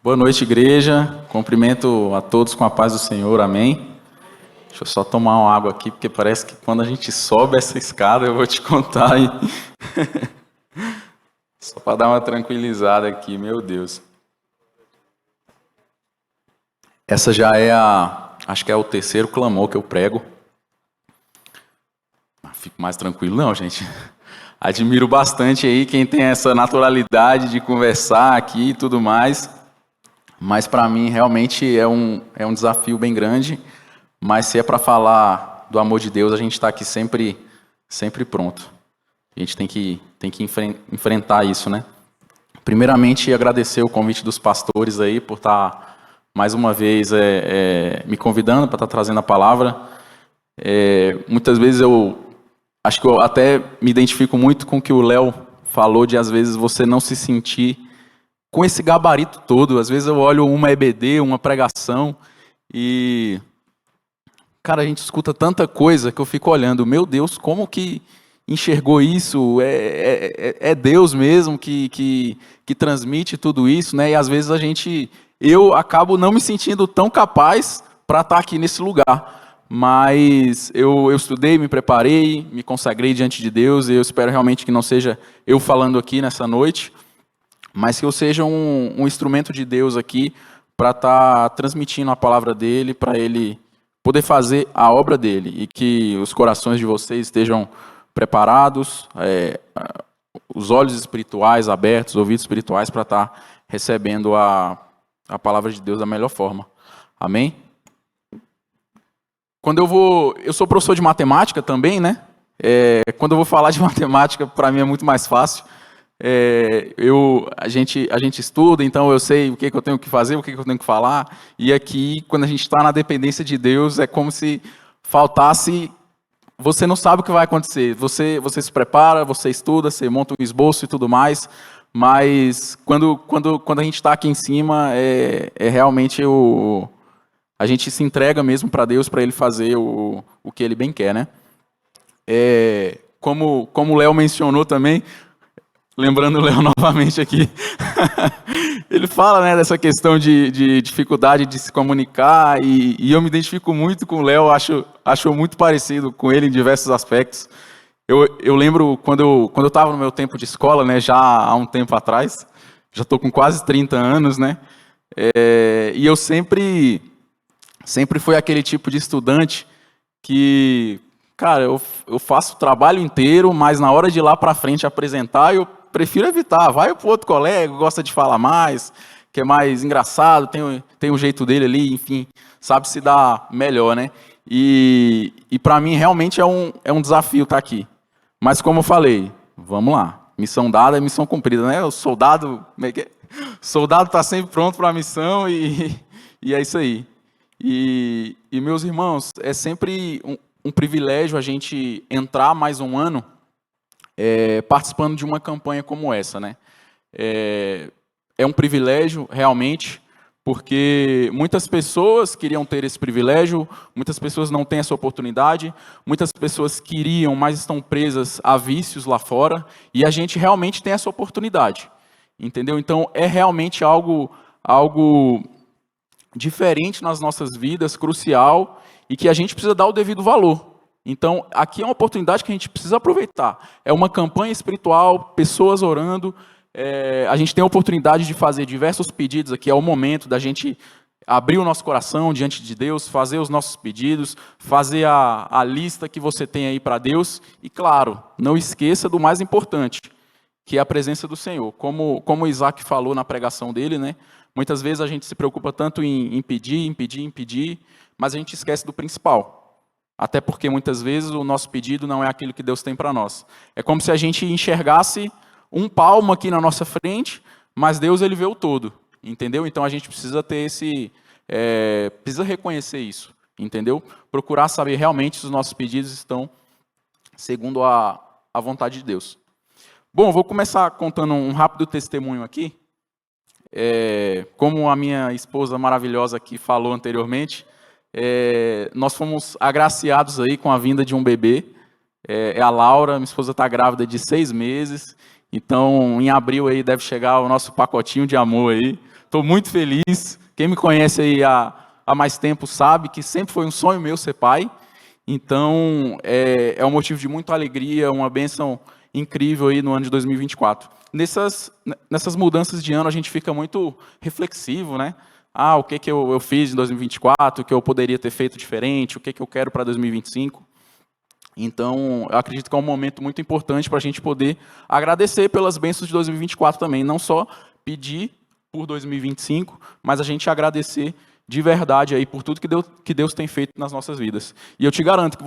Boa noite, igreja. Cumprimento a todos com a paz do Senhor. Amém. Deixa eu só tomar uma água aqui, porque parece que quando a gente sobe essa escada, eu vou te contar aí. Só para dar uma tranquilizada aqui, meu Deus. Essa já é acho que é o terceiro clamor que eu prego. Fico mais tranquilo não, gente. Admiro bastante aí quem tem essa naturalidade de conversar aqui e tudo mais. Mas para mim realmente é um desafio bem grande. Mas se é para falar do amor de Deus, a gente está aqui sempre pronto. A gente tem que enfrentar isso, né? Primeiramente, agradecer o convite dos pastores aí por estar mais uma vez me convidando para estar trazendo a palavra. Muitas vezes acho que eu até me identifico muito com o que o Léo falou de às vezes você não se sentir com esse gabarito todo. Às vezes eu olho uma EBD, uma pregação e, cara, a gente escuta tanta coisa que eu fico olhando, meu Deus, como que enxergou isso? É Deus mesmo que transmite tudo isso, né? E às vezes eu acabo não me sentindo tão capaz para estar aqui nesse lugar. Mas eu estudei, me preparei, me consagrei diante de Deus, e eu espero realmente que não seja eu falando aqui nessa noite, mas que eu seja um instrumento de Deus aqui para estar transmitindo a palavra dele, para ele poder fazer a obra dele, e que os corações de vocês estejam preparados, os olhos espirituais abertos, os ouvidos espirituais para estar recebendo a palavra de Deus da melhor forma. Amém? Eu sou professor de matemática também, né? Quando eu vou falar de matemática, para mim é muito mais fácil. A gente estuda, então eu sei o que eu tenho que fazer, o que eu tenho que falar. E aqui, quando a gente está na dependência de Deus, é como se faltasse. Você não sabe o que vai acontecer. Você se prepara, você estuda, você monta um esboço e tudo mais. Mas quando a gente está aqui em cima, realmente a gente se entrega mesmo para Deus, para Ele fazer o que Ele bem quer, né? Como o Léo mencionou também, lembrando o Léo novamente aqui, ele fala, né, dessa questão de dificuldade de se comunicar, e eu me identifico muito com o Léo, acho muito parecido com ele em diversos aspectos. Eu lembro quando eu estava no meu tempo de escola, né, já há um tempo atrás, já estou com quase 30 anos, né, e eu sempre fui aquele tipo de estudante que, cara, eu faço o trabalho inteiro, mas na hora de ir lá para frente apresentar, eu prefiro evitar. Vai para o outro colega, gosta de falar mais, que é mais engraçado, tem um jeito dele ali, enfim, sabe se dar melhor, né? E para mim realmente é um desafio estar aqui. Mas como eu falei, vamos lá, missão dada é missão cumprida, né? O soldado está sempre pronto para a missão e é isso aí. E meus irmãos, é sempre um privilégio a gente entrar mais um ano participando de uma campanha como essa, né? É um privilégio, realmente, porque muitas pessoas queriam ter esse privilégio, muitas pessoas não têm essa oportunidade, muitas pessoas queriam, mas estão presas a vícios lá fora, e a gente realmente tem essa oportunidade, entendeu? Então, é realmente algo diferente nas nossas vidas, crucial, e que a gente precisa dar o devido valor. Então, aqui é uma oportunidade que a gente precisa aproveitar. É uma campanha espiritual, pessoas orando, a gente tem a oportunidade de fazer diversos pedidos aqui, é o momento da gente abrir o nosso coração diante de Deus, fazer os nossos pedidos, fazer a lista que você tem aí para Deus, e claro, não esqueça do mais importante, que é a presença do Senhor. Como o Isaac falou na pregação dele, né? Muitas vezes a gente se preocupa tanto em pedir, mas a gente esquece do principal. Até porque muitas vezes o nosso pedido não é aquilo que Deus tem para nós. É como se a gente enxergasse um palmo aqui na nossa frente, mas Deus ele vê o todo, entendeu? Então a gente precisa ter precisa reconhecer isso, entendeu? Procurar saber realmente se os nossos pedidos estão segundo a vontade de Deus. Bom, vou começar contando um rápido testemunho aqui. Como a minha esposa maravilhosa aqui falou anteriormente, nós fomos agraciados aí com a vinda de um bebê. A Laura, minha esposa está grávida de 6 meses, então em abril aí deve chegar o nosso pacotinho de amor aí. Estou muito feliz. Quem me conhece aí há mais tempo sabe que sempre foi um sonho meu ser pai. Então, é um motivo de muita alegria, uma bênção incrível aí no ano de 2024. Nessas mudanças de ano, a gente fica muito reflexivo, né? O que eu fiz em 2024, o que eu poderia ter feito diferente, o que eu quero para 2025. Então, eu acredito que é um momento muito importante para a gente poder agradecer pelas bênçãos de 2024 também. Não só pedir por 2025, mas a gente agradecer de verdade aí por tudo que Deus tem feito nas nossas vidas. E eu te garanto que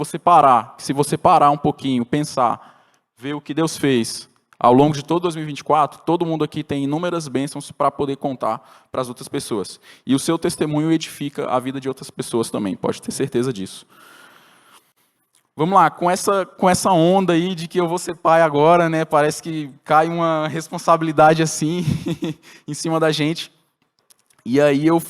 se você parar um pouquinho, pensar, ver o que Deus fez ao longo de todo 2024, todo mundo aqui tem inúmeras bênçãos para poder contar para as outras pessoas. E o seu testemunho edifica a vida de outras pessoas também, pode ter certeza disso. Vamos lá, com essa onda aí de que eu vou ser pai agora, né? Parece que cai uma responsabilidade assim em cima da gente. E aí eu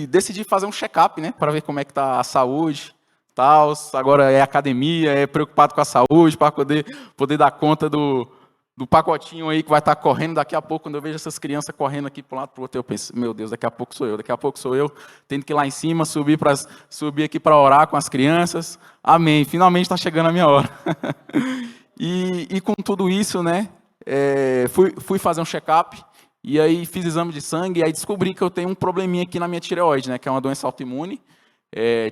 decidi fazer um check-up, né? Para ver como é que tá a saúde, tal. Agora é academia, é preocupado com a saúde, para poder dar conta do pacotinho aí que vai estar correndo. Daqui a pouco, quando eu vejo essas crianças correndo aqui para um lado para o outro, eu penso, meu Deus, daqui a pouco sou eu, tendo que ir lá em cima, subir aqui para orar com as crianças. Amém, finalmente está chegando a minha hora. e com tudo isso, né, fui fazer um check-up, e aí fiz exame de sangue, e aí descobri que eu tenho um probleminha aqui na minha tireoide, né, que é uma doença autoimune,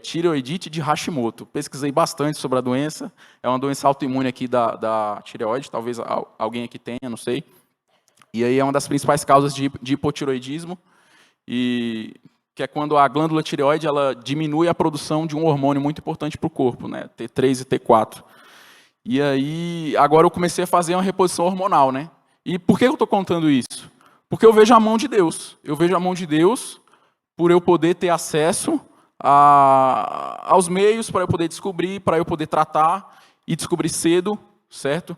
tireoidite de Hashimoto. Pesquisei bastante sobre a doença. É uma doença autoimune aqui da tireoide, talvez alguém aqui tenha, não sei. E aí é uma das principais causas de hipotireoidismo, e que é quando a glândula tireoide ela diminui a produção de um hormônio muito importante para o corpo, né, T3 e T4. E aí agora eu comecei a fazer uma reposição hormonal, né? E por que eu estou contando isso? Porque eu vejo a mão de Deus. Eu vejo a mão de Deus por eu poder ter acesso aos meios para eu poder descobrir, para eu poder tratar e descobrir cedo, certo?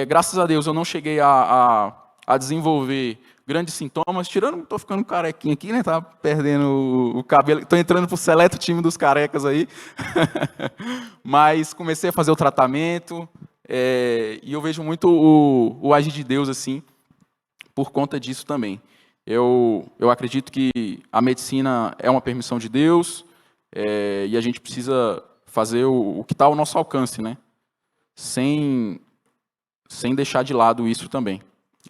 Graças a Deus eu não cheguei a desenvolver grandes sintomas, tirando, estou ficando carequinha aqui, né? Tá perdendo o cabelo, estou entrando para o seleto time dos carecas aí, mas comecei a fazer o tratamento e eu vejo muito o agir de Deus assim, por conta disso também. Eu acredito que a medicina é uma permissão de Deus e a gente precisa fazer o que está ao nosso alcance, né? Sem deixar de lado isso também.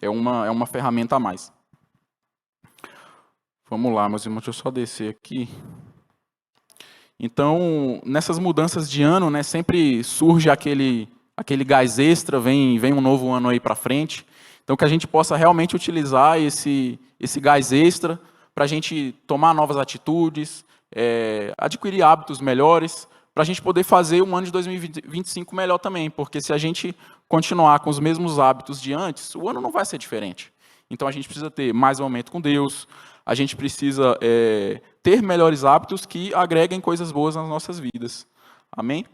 É uma ferramenta a mais. Vamos lá, meus irmãos, deixa eu só descer aqui. Então, nessas mudanças de ano, né, sempre surge aquele gás extra, vem um novo ano aí para frente. Então, que a gente possa realmente utilizar esse gás extra para a gente tomar novas atitudes, adquirir hábitos melhores, para a gente poder fazer um ano de 2025 melhor também, porque se a gente continuar com os mesmos hábitos de antes, o ano não vai ser diferente. Então, a gente precisa ter mais momento com Deus, a gente precisa ter melhores hábitos que agreguem coisas boas nas nossas vidas. Amém?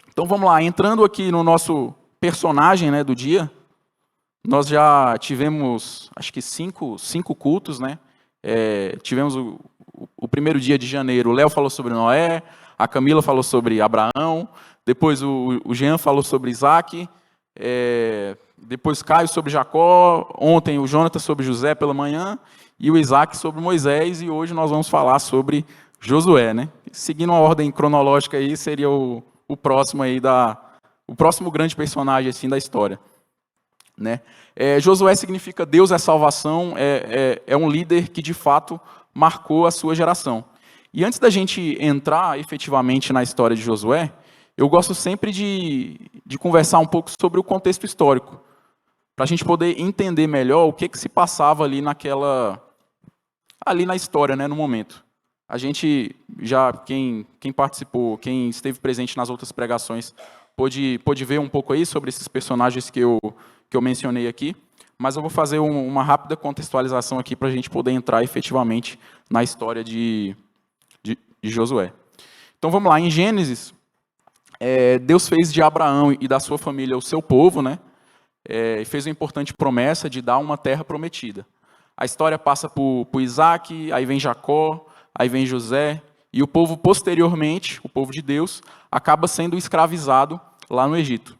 Então, vamos lá, entrando aqui no nosso personagem, né, do dia. Nós já tivemos, acho que cinco cultos, né? Tivemos o primeiro dia de janeiro, o Léo falou sobre Noé, a Camila falou sobre Abraão, depois o Jean falou sobre Isaac, depois Caio sobre Jacó, ontem o Jonathan sobre José pela manhã, e o Isaac sobre Moisés, e hoje nós vamos falar sobre Josué, né? Seguindo uma ordem cronológica aí, seria o próximo aí o próximo grande personagem assim da história. Né? Josué significa Deus é salvação, é um líder que de fato marcou a sua geração. E antes da gente entrar efetivamente na história de Josué, eu gosto sempre de conversar um pouco sobre o contexto histórico, para a gente poder entender melhor o que se passava ali na história, né, no momento. A gente quem participou, quem esteve presente nas outras pregações, pôde ver um pouco aí sobre esses personagens que eu mencionei aqui, mas eu vou fazer uma rápida contextualização aqui para a gente poder entrar efetivamente na história de Josué. Então vamos lá, em Gênesis, Deus fez de Abraão e da sua família o seu povo, né? E fez uma importante promessa de dar uma terra prometida. A história passa por Isaac, aí vem Jacó, aí vem José, e o povo posteriormente, o povo de Deus, acaba sendo escravizado lá no Egito.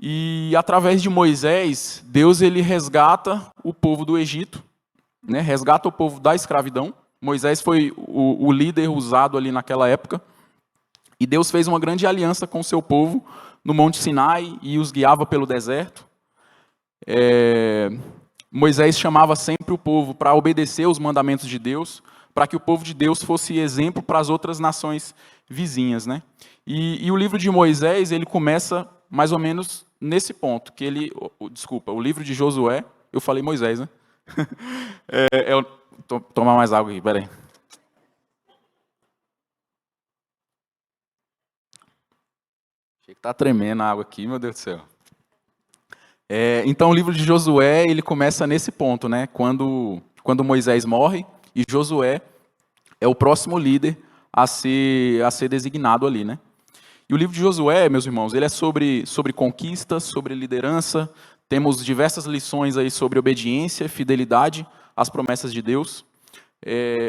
E através de Moisés, Deus ele resgata o povo do Egito né, resgata o povo da escravidão. Moisés foi o líder usado ali naquela época. E Deus fez uma grande aliança com o seu povo no Monte Sinai e os guiava pelo deserto. Moisés chamava sempre o povo para obedecer os mandamentos de Deus, para que o povo de Deus fosse exemplo para as outras nações vizinhas, né? E o livro de Moisés, ele começa mais ou menos nesse ponto, que o livro de Josué, eu falei Moisés, né? Tomar mais água aqui, peraí. Achei que tá tremendo a água aqui, meu Deus do céu. Então o livro de Josué, ele começa nesse ponto, né? Quando Moisés morre e Josué é o próximo líder a ser designado ali, né? E o livro de Josué, meus irmãos, ele é sobre conquista, sobre liderança. Temos diversas lições aí sobre obediência, fidelidade às promessas de Deus.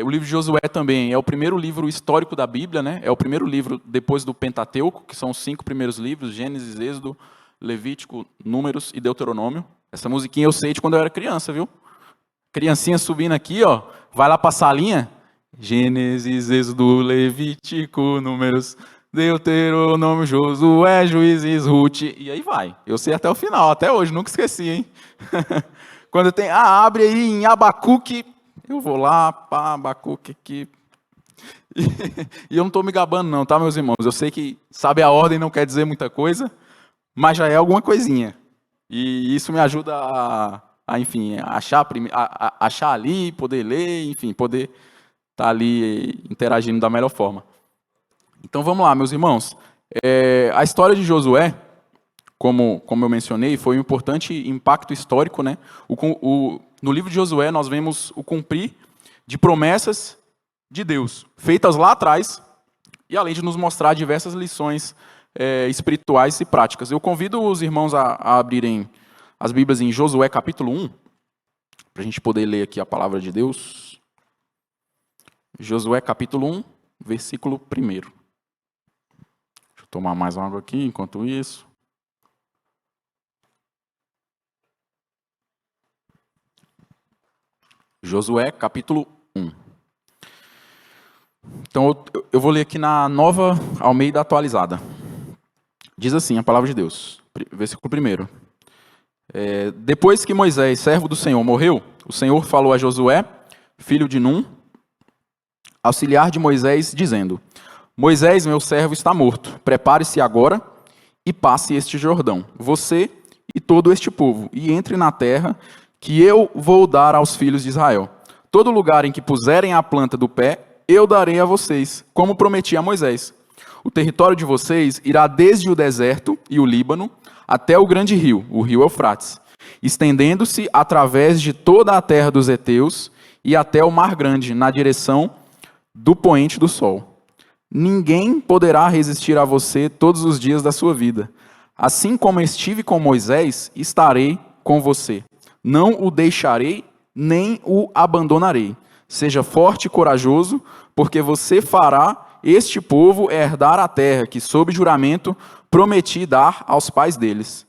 O livro de Josué também é o primeiro livro histórico da Bíblia, né? É o primeiro livro depois do Pentateuco, que são os 5 primeiros livros, Gênesis, Êxodo, Levítico, Números e Deuteronômio. Essa musiquinha eu sei de quando eu era criança, viu? Criancinha subindo aqui, ó, vai lá para a salinha. Gênesis, Êxodo, Levítico, Números, Deuteronômio, Josué, Juízes, Ruth, e aí vai. Eu sei até o final, até hoje, nunca esqueci, hein? Quando tem, abre aí em Abacuque, eu vou lá, pá, Abacuque aqui. E eu não estou me gabando não, tá, meus irmãos? Eu sei que sabe a ordem não quer dizer muita coisa, mas já é alguma coisinha. E isso me ajuda enfim, achar ali, poder ler, enfim, poder estar ali interagindo da melhor forma. Então vamos lá, meus irmãos. A história de Josué, como eu mencionei, foi um importante impacto histórico, né? No livro de Josué nós vemos o cumprir de promessas de Deus, feitas lá atrás, e além de nos mostrar diversas lições espirituais e práticas. Eu convido os irmãos a abrirem as Bíblias em Josué capítulo 1, para a gente poder ler aqui a palavra de Deus. Josué capítulo 1, versículo 1. Deixa eu tomar mais uma água aqui enquanto isso. Josué capítulo 1. Então eu vou ler aqui na Nova Almeida Atualizada. Diz assim a palavra de Deus, versículo 1. Depois que Moisés, servo do Senhor, morreu, o Senhor falou a Josué, filho de Num, auxiliar de Moisés, dizendo: Moisés, meu servo, está morto. Prepare-se agora e passe este Jordão, você e todo este povo, e entre na terra que eu vou dar aos filhos de Israel. Todo lugar em que puserem a planta do pé, eu darei a vocês, como prometi a Moisés. O território de vocês irá desde o deserto e o Líbano até o grande rio, o rio Eufrates, estendendo-se através de toda a terra dos heteus e até o Mar Grande, na direção do poente do sol. Ninguém poderá resistir a você todos os dias da sua vida. Assim como estive com Moisés, estarei com você. Não o deixarei, nem o abandonarei. Seja forte e corajoso, porque você fará este povo herdar a terra que, sob juramento, prometi dar aos pais deles.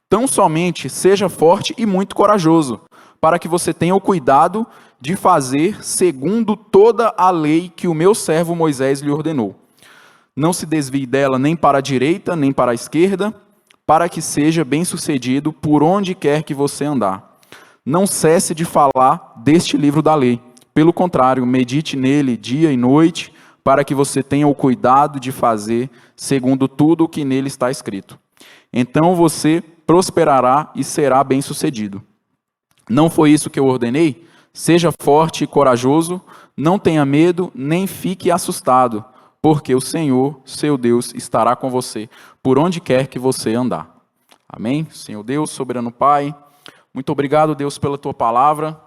Tão somente seja forte e muito corajoso, para que você tenha o cuidado de fazer segundo toda a lei que o meu servo Moisés lhe ordenou. Não se desvie dela nem para a direita, nem para a esquerda, para que seja bem-sucedido por onde quer que você andar. Não cesse de falar deste livro da lei. Pelo contrário, medite nele dia e noite, para que você tenha o cuidado de fazer segundo tudo o que nele está escrito. Então você prosperará e será bem-sucedido. Não foi isso que eu ordenei? Seja forte e corajoso, não tenha medo, nem fique assustado, porque o Senhor, seu Deus, estará com você, por onde quer que você andar. Amém? Senhor Deus, soberano Pai, muito obrigado, Deus, pela Tua palavra.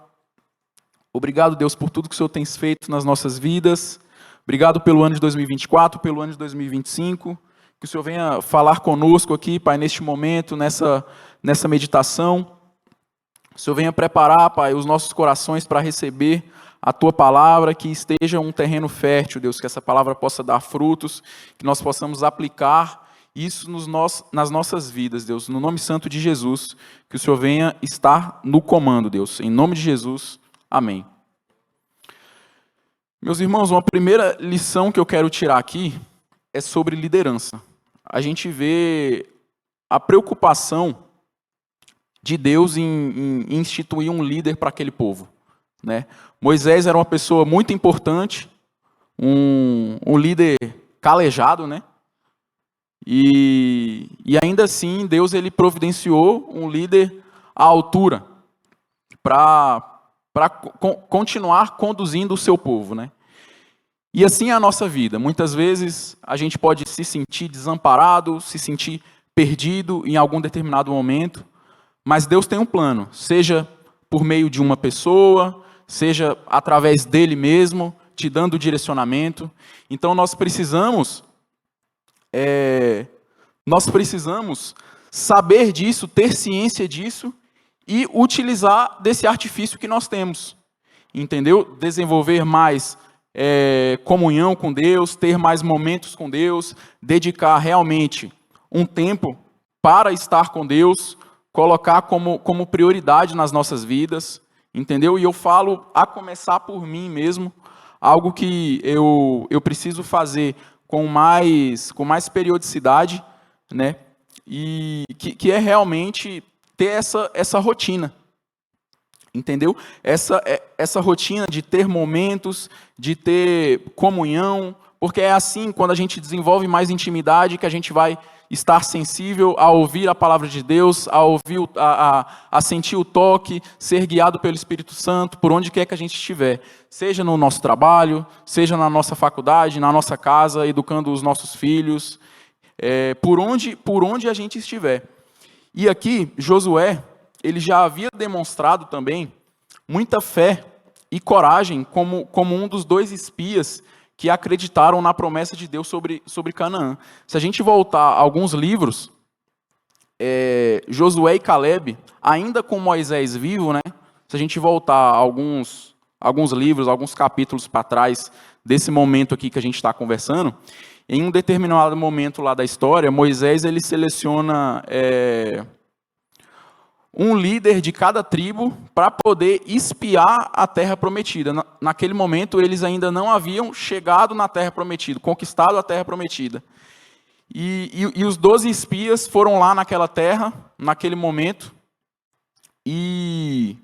Obrigado, Deus, por tudo que o Senhor tem feito nas nossas vidas. Obrigado pelo ano de 2024, pelo ano de 2025. Que o Senhor venha falar conosco aqui, Pai, neste momento, nessa meditação. O Senhor venha preparar, Pai, os nossos corações para receber a Tua palavra, que esteja um terreno fértil, Deus, que essa palavra possa dar frutos, que nós possamos aplicar isso nas nossas vidas, Deus. No nome santo de Jesus, que o Senhor venha estar no comando, Deus. Em nome de Jesus, Amém. Meus irmãos, uma primeira lição que eu quero tirar aqui é sobre liderança. A gente vê a preocupação de Deus em instituir um líder para aquele povo, né? Moisés era uma pessoa muito importante, um líder calejado, né? E ainda assim, Deus ele providenciou um líder à altura para continuar conduzindo o seu povo, né? E assim é a nossa vida. Muitas vezes a gente pode se sentir desamparado, se sentir perdido em algum determinado momento, mas Deus tem um plano, seja por meio de uma pessoa, seja através dele mesmo, te dando direcionamento. Então nós precisamos saber disso, ter ciência disso e utilizar desse artifício que nós temos, entendeu? Desenvolver mais comunhão com Deus, ter mais momentos com Deus, dedicar realmente um tempo para estar com Deus, colocar como prioridade nas nossas vidas, entendeu? E eu falo, a começar por mim mesmo, algo que eu preciso fazer com mais periodicidade, né? E que é realmente ter essa rotina, entendeu? Essa rotina de ter momentos, de ter comunhão, porque é assim, quando a gente desenvolve mais intimidade, que a gente vai estar sensível a ouvir a palavra de Deus, a ouvir, a sentir o toque, ser guiado pelo Espírito Santo, por onde quer que a gente estiver, seja no nosso trabalho, seja na nossa faculdade, na nossa casa, educando os nossos filhos, por onde a gente estiver. E aqui, Josué, ele já havia demonstrado também muita fé e coragem como um dos 2 espias que acreditaram na promessa de Deus sobre Canaã. Se a gente voltar a alguns livros, Josué e Caleb, ainda com Moisés vivo, né? Se a gente voltar a alguns livros, alguns capítulos para trás desse momento aqui que a gente está conversando, em um determinado momento lá da história, Moisés ele seleciona um líder de cada tribo para poder espiar a terra prometida. Naquele momento, eles ainda não haviam chegado na terra prometida, conquistado a terra prometida. E os 12 espias foram lá naquela terra, naquele momento, e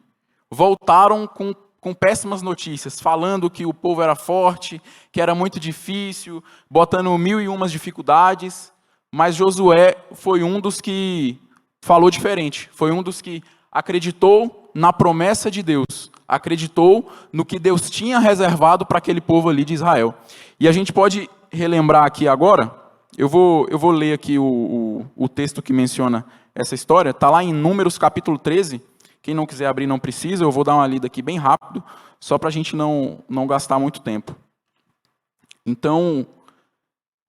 voltaram com péssimas notícias, falando que o povo era forte, que era muito difícil, botando 1001 dificuldades, mas Josué foi um dos que falou diferente, foi um dos que acreditou na promessa de Deus, acreditou no que Deus tinha reservado para aquele povo ali de Israel. E a gente pode relembrar aqui agora, eu vou ler aqui o texto que menciona essa história, está lá em Números capítulo 13, quem não quiser abrir não precisa, eu vou dar uma lida aqui bem rápido, só para a gente não gastar muito tempo. Então,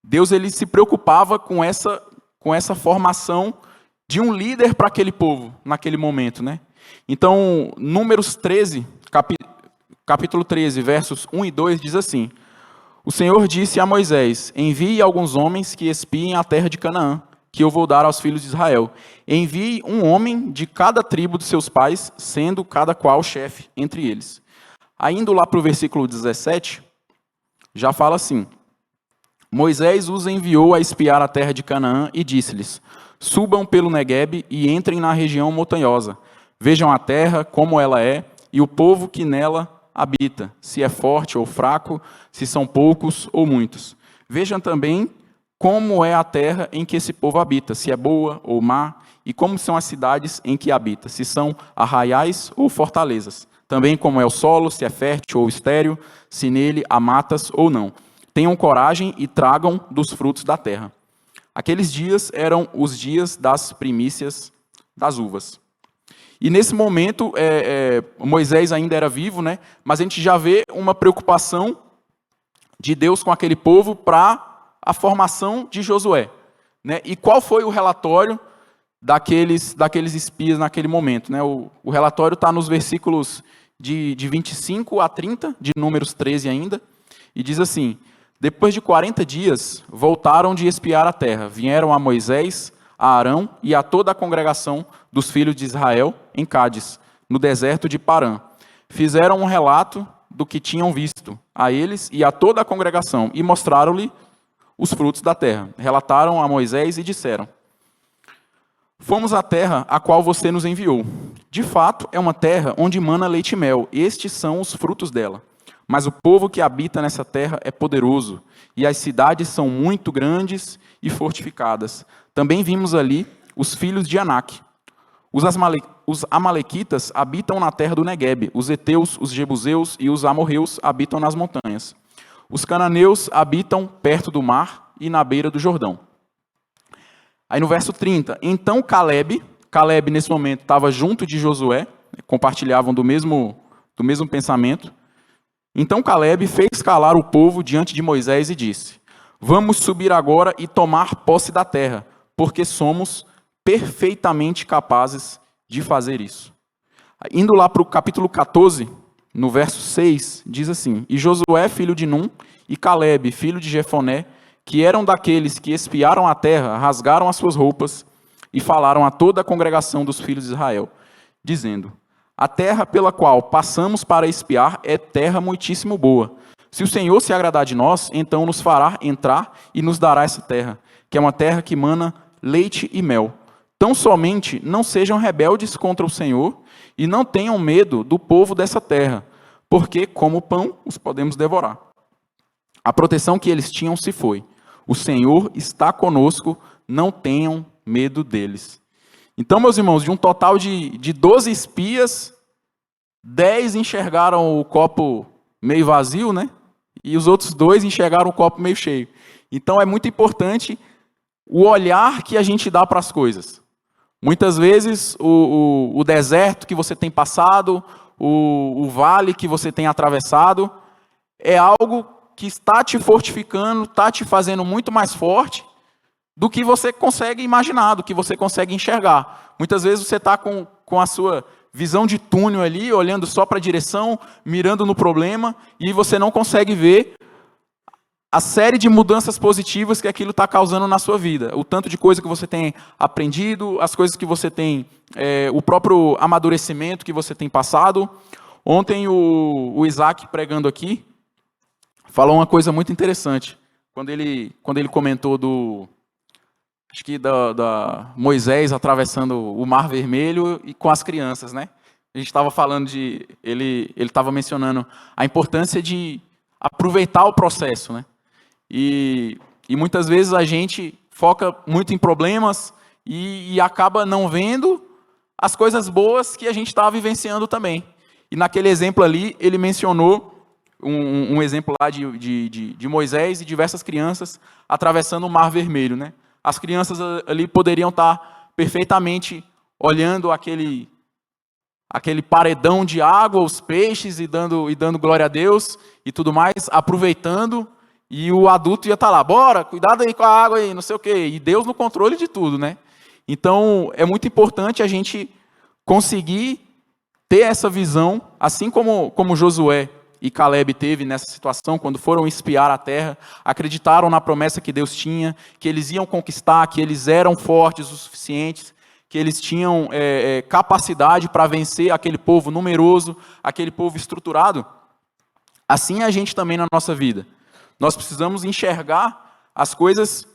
Deus ele se preocupava com essa formação de um líder para aquele povo, naquele momento, né? Então, Números 13, capítulo 13, versos 1 e 2, diz assim: O Senhor disse a Moisés, envie alguns homens que espiem a terra de Canaã, que eu vou dar aos filhos de Israel. Envie um homem de cada tribo de seus pais, sendo cada qual chefe entre eles. Aí, indo lá para o versículo 17, já fala assim: Moisés os enviou a espiar a terra de Canaã e disse-lhes: Subam pelo Neguebe e entrem na região montanhosa. Vejam a terra, como ela é, e o povo que nela habita, se é forte ou fraco, se são poucos ou muitos. Vejam também como é a terra em que esse povo habita, se é boa ou má, e como são as cidades em que habita, se são arraiais ou fortalezas. Também como é o solo, se é fértil ou estéril, se nele há matas ou não. Tenham coragem e tragam dos frutos da terra. Aqueles dias eram os dias das primícias das uvas. E nesse momento, Moisés ainda era vivo, né? Mas a gente já vê uma preocupação de Deus com aquele povo para a formação de Josué, né? E qual foi o relatório daqueles espias naquele momento, né? O relatório está nos versículos de 25 a 30, de Números 13 ainda, e diz assim: Depois de 40 dias, voltaram de espiar a terra. Vieram a Moisés, a Arão e a toda a congregação dos filhos de Israel em Cádiz, no deserto de Parã. fizeram um relato do que tinham visto a eles e a toda a congregação, e mostraram-lhe os frutos da terra. Relataram a Moisés e disseram: fomos à terra a qual você nos enviou. De fato, é uma terra onde mana leite e mel. Estes são os frutos dela. Mas o povo que habita nessa terra é poderoso, e as cidades são muito grandes e fortificadas. Também vimos ali os filhos de Anak. Os amalequitas habitam na terra do Neguebe. Os heteus, os jebuseus e os amorreus habitam nas montanhas. Os cananeus habitam perto do mar e na beira do Jordão. Aí no verso 30, então Caleb nesse momento estava junto de Josué, compartilhavam do mesmo pensamento. Então Caleb fez calar o povo diante de Moisés e disse: vamos subir agora e tomar posse da terra, porque somos perfeitamente capazes de fazer isso. Indo lá para o capítulo 14, no verso 6, diz assim: e Josué, filho de Num, e Caleb, filho de Jefoné, que eram daqueles que espiaram a terra, rasgaram as suas roupas e falaram a toda a congregação dos filhos de Israel, dizendo: a terra pela qual passamos para espiar é terra muitíssimo boa. Se o Senhor se agradar de nós, então nos fará entrar e nos dará essa terra, que é uma terra que mana leite e mel. Tão somente não sejam rebeldes contra o Senhor e não tenham medo do povo dessa terra, porque como pão os podemos devorar. A proteção que eles tinham se foi. O Senhor está conosco, não tenham medo deles. Então, meus irmãos, de um total de 12 espias, 10 enxergaram o copo meio vazio, né? E os outros 2 enxergaram o copo meio cheio. Então, é muito importante o olhar que a gente dá para as coisas. Muitas vezes, o deserto que você tem passado, o vale que você tem atravessado, é algo que está te fortificando, está te fazendo muito mais forte do que você consegue imaginar, do que você consegue enxergar. Muitas vezes você está com a sua visão de túnel ali, olhando só para a direção, mirando no problema, e você não consegue ver a série de mudanças positivas que aquilo está causando na sua vida. O tanto de coisa que você tem aprendido, as coisas que você tem, o próprio amadurecimento que você tem passado. Ontem o Isaac, pregando aqui, falou uma coisa muito interessante. Quando ele comentou da Moisés atravessando o Mar Vermelho e com as crianças, né? A gente estava falando ele estava mencionando a importância de aproveitar o processo, né? E muitas vezes a gente foca muito em problemas e acaba não vendo as coisas boas que a gente está vivenciando também. E naquele exemplo ali, ele mencionou um exemplo lá de Moisés e diversas crianças atravessando o Mar Vermelho, né? As crianças ali poderiam estar perfeitamente olhando aquele paredão de água, os peixes, e dando glória a Deus e tudo mais, aproveitando, e o adulto ia estar lá: bora, cuidado aí com a água aí, não sei o quê, e Deus no controle de tudo, né? Então, é muito importante a gente conseguir ter essa visão, assim como Josué e Caleb teve nessa situação, quando foram espiar a terra, acreditaram na promessa que Deus tinha, que eles iam conquistar, que eles eram fortes o suficientes, que eles tinham capacidade para vencer aquele povo numeroso, aquele povo estruturado. Assim é a gente também na nossa vida. Nós precisamos enxergar as coisas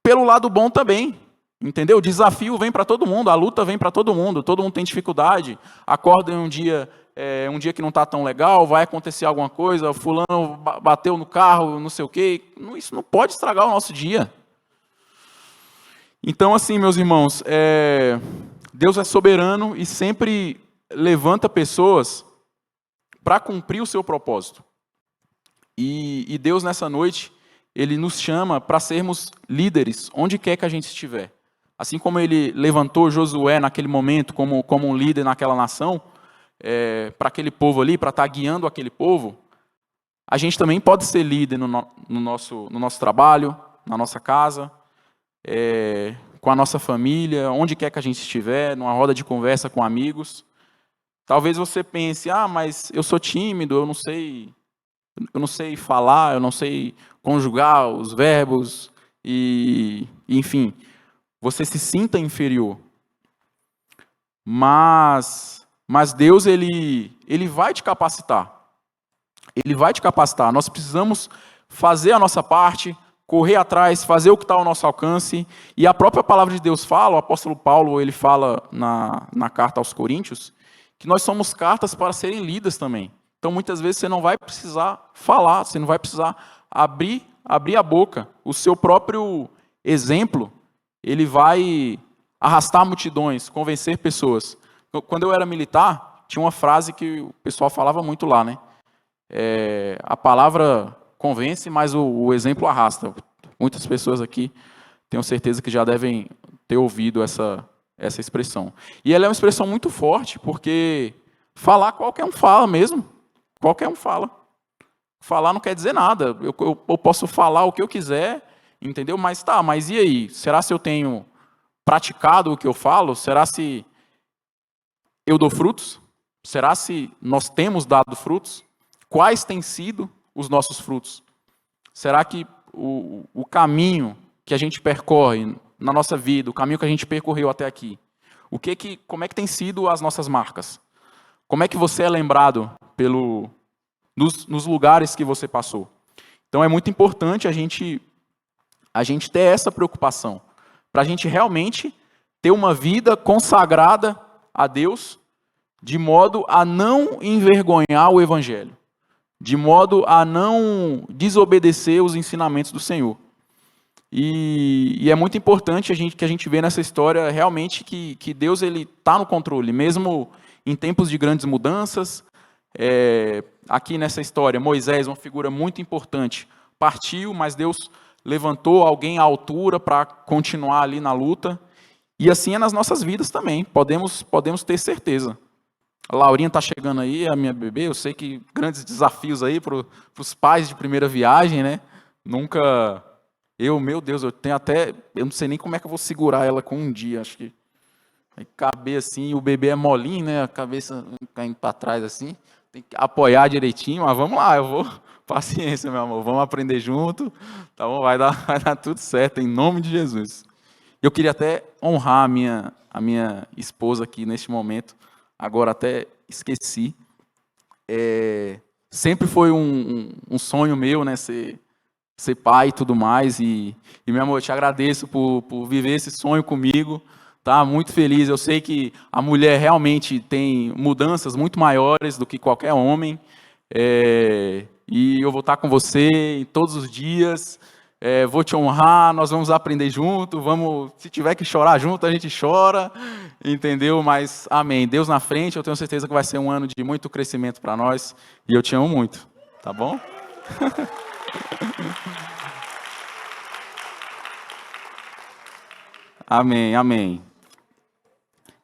pelo lado bom também, entendeu? O desafio vem para todo mundo, a luta vem para todo mundo tem dificuldade, acorda em um dia que não está tão legal, vai acontecer alguma coisa, fulano bateu no carro, não sei o quê. Isso não pode estragar o nosso dia. Então, assim, meus irmãos, Deus é soberano e sempre levanta pessoas para cumprir o seu propósito. E Deus, nessa noite, Ele nos chama para sermos líderes, onde quer que a gente estiver. Assim como Ele levantou Josué naquele momento como um líder naquela nação, para aquele povo ali, para estar guiando aquele povo, a gente também pode ser líder no nosso trabalho, na nossa casa, com a nossa família, onde quer que a gente estiver, numa roda de conversa com amigos. Talvez você pense: mas eu sou tímido, eu não sei falar, eu não sei conjugar os verbos, e enfim, você se sinta inferior. Mas mas Deus ele vai te capacitar. Ele vai te capacitar. Nós precisamos fazer a nossa parte, correr atrás, fazer o que está ao nosso alcance. E a própria palavra de Deus fala, o apóstolo Paulo ele fala na carta aos Coríntios, que nós somos cartas para serem lidas também. Então, muitas vezes, você não vai precisar falar, você não vai precisar abrir a boca. O seu próprio exemplo, ele vai arrastar multidões, convencer pessoas. Quando eu era militar, tinha uma frase que o pessoal falava muito lá, né? A palavra convence, mas o exemplo arrasta. Muitas pessoas aqui, tenho certeza que já devem ter ouvido essa expressão. E ela é uma expressão muito forte, porque falar qualquer um fala mesmo. Qualquer um fala. Falar não quer dizer nada. Eu posso falar o que eu quiser, entendeu? Mas e aí? Será se eu tenho praticado o que eu falo? Será se eu dou frutos? Será se nós temos dado frutos? Quais têm sido os nossos frutos? Será que o caminho que a gente percorre na nossa vida, o caminho que a gente percorreu até aqui, como é que tem sido as nossas marcas? Como é que você é lembrado nos lugares que você passou? Então é muito importante a gente ter essa preocupação, para a gente realmente ter uma vida consagrada a Deus, de modo a não envergonhar o Evangelho, de modo a não desobedecer os ensinamentos do Senhor. E é muito importante que a gente vê nessa história realmente que Deus está no controle, mesmo em tempos de grandes mudanças. Aqui nessa história, Moisés, uma figura muito importante, partiu, mas Deus levantou alguém à altura para continuar ali na luta. E assim é nas nossas vidas também, podemos ter certeza. A Laurinha está chegando aí, a minha bebê, eu sei que grandes desafios aí para os pais de primeira viagem, né? Meu Deus, eu não sei nem como é que eu vou segurar ela com um dia, acho que vai caber assim, o bebê é molinho, né? A cabeça caindo para trás assim, tem que apoiar direitinho, mas vamos lá, paciência, meu amor, vamos aprender junto, tá bom? Vai dar tudo certo, em nome de Jesus. Eu queria até honrar a minha esposa aqui neste momento, agora até esqueci. Sempre foi um sonho meu, né, ser pai e tudo mais, e meu amor, eu te agradeço por viver esse sonho comigo, tá? Muito feliz. Eu sei que a mulher realmente tem mudanças muito maiores do que qualquer homem, e eu vou estar com você todos os dias, vou te honrar, nós vamos aprender junto, se tiver que chorar junto, a gente chora, entendeu? Mas, amém. Deus na frente, eu tenho certeza que vai ser um ano de muito crescimento para nós, e eu te amo muito, tá bom? Amém, amém.